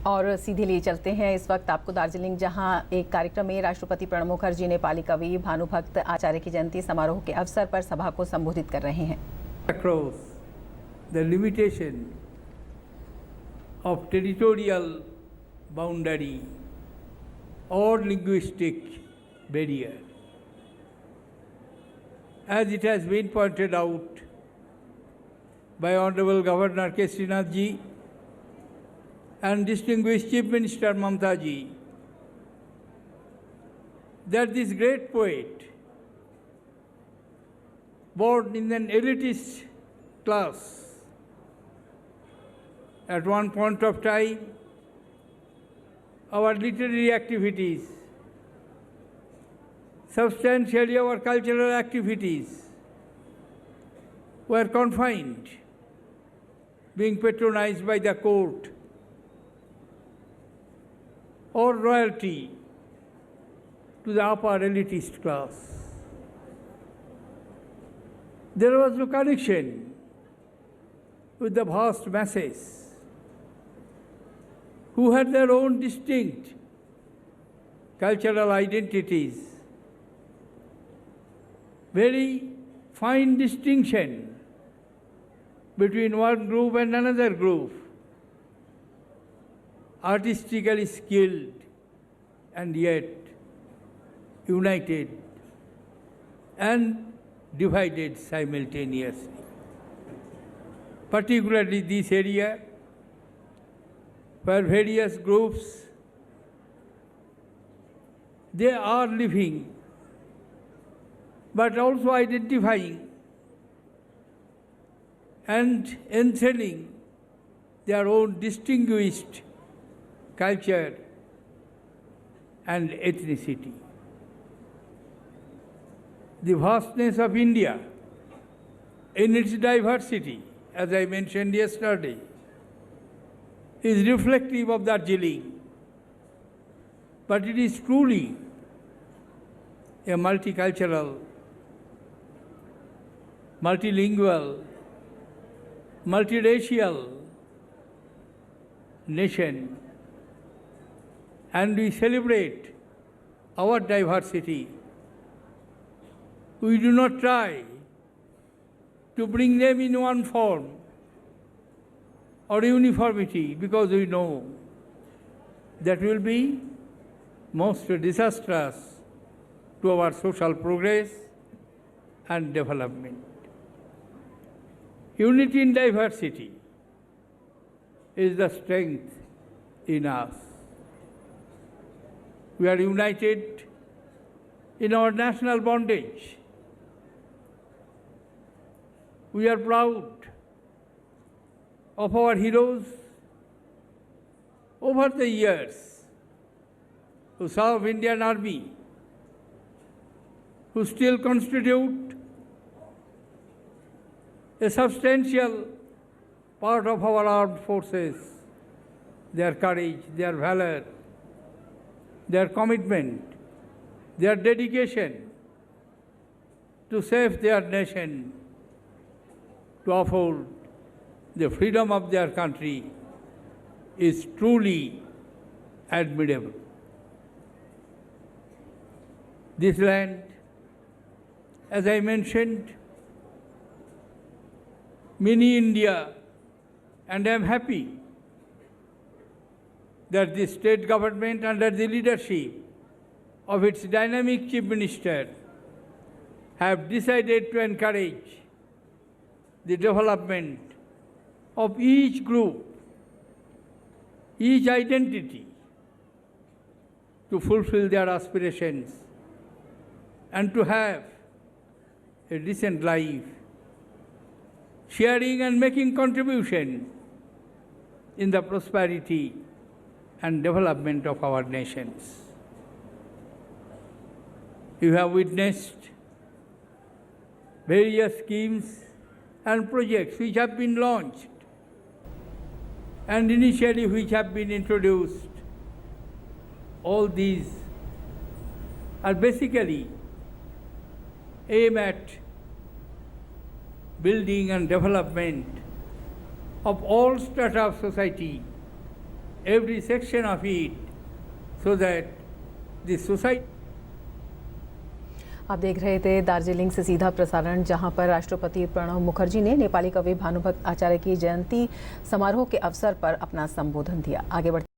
और सीधे लिए चलते हैं इस वक्त आपको दार्जिलिंग, जहां एक कार्यक्रम में राष्ट्रपति प्रणब मुखर्जी नेपाली कवि भानु भक्त आचार्य की जयंती समारोह के अवसर पर सभा को संबोधित कर रहे हैं। Across the limitation of territorial boundary or linguistic barrier, as it has been pointed out by Honorable Governor K. Srinath ji and distinguished Chief Minister Mamta ji, that this great poet, born in an elitist class, at one point of time, our literary activities, substantially our cultural activities, were confined, being patronized by the court or royalty to the upper elitist class. There was no connection with the vast masses who had their own distinct cultural identities, very fine distinction between one group and another group, artistically skilled and yet united and divided simultaneously. Particularly this area where various groups, they are living but also identifying and entailing their own distinguished culture and ethnicity. The vastness of India in its diversity, as I mentioned yesterday, is reflective of Darjeeling, but it is truly a multicultural, multilingual, multiracial nation, and we celebrate our diversity. We do not try to bring them in one form or uniformity, because we know that will be most disastrous to our social progress and development. Unity in diversity is the strength in us. We are united in our national bondage. We are proud of our heroes over the years who serve Indian Army, who still constitute a substantial part of our armed forces. Their courage, their valor, their commitment, their dedication to save their nation, to uphold the freedom of their country is truly admirable. This land, as I mentioned, mini India, and I am happy that the state government under the leadership of its dynamic chief minister have decided to encourage the development of each group, each identity, to fulfill their aspirations and to have a decent life, sharing and making contribution in the prosperity and development of our nations. You have witnessed various schemes and projects which have been launched and initially which have been introduced. All these are basically aimed at building and development of all strata of society every section of it, so that the society. आप देख रहे थे दार्जिलिंग से सीधा प्रसारण, जहां पर राष्ट्रपति प्रणब मुखर्जी ने नेपाली कवि भानुभक्त आचार्य की जयंती समारोह के अवसर पर अपना संबोधन दिया। आगे बढ़ते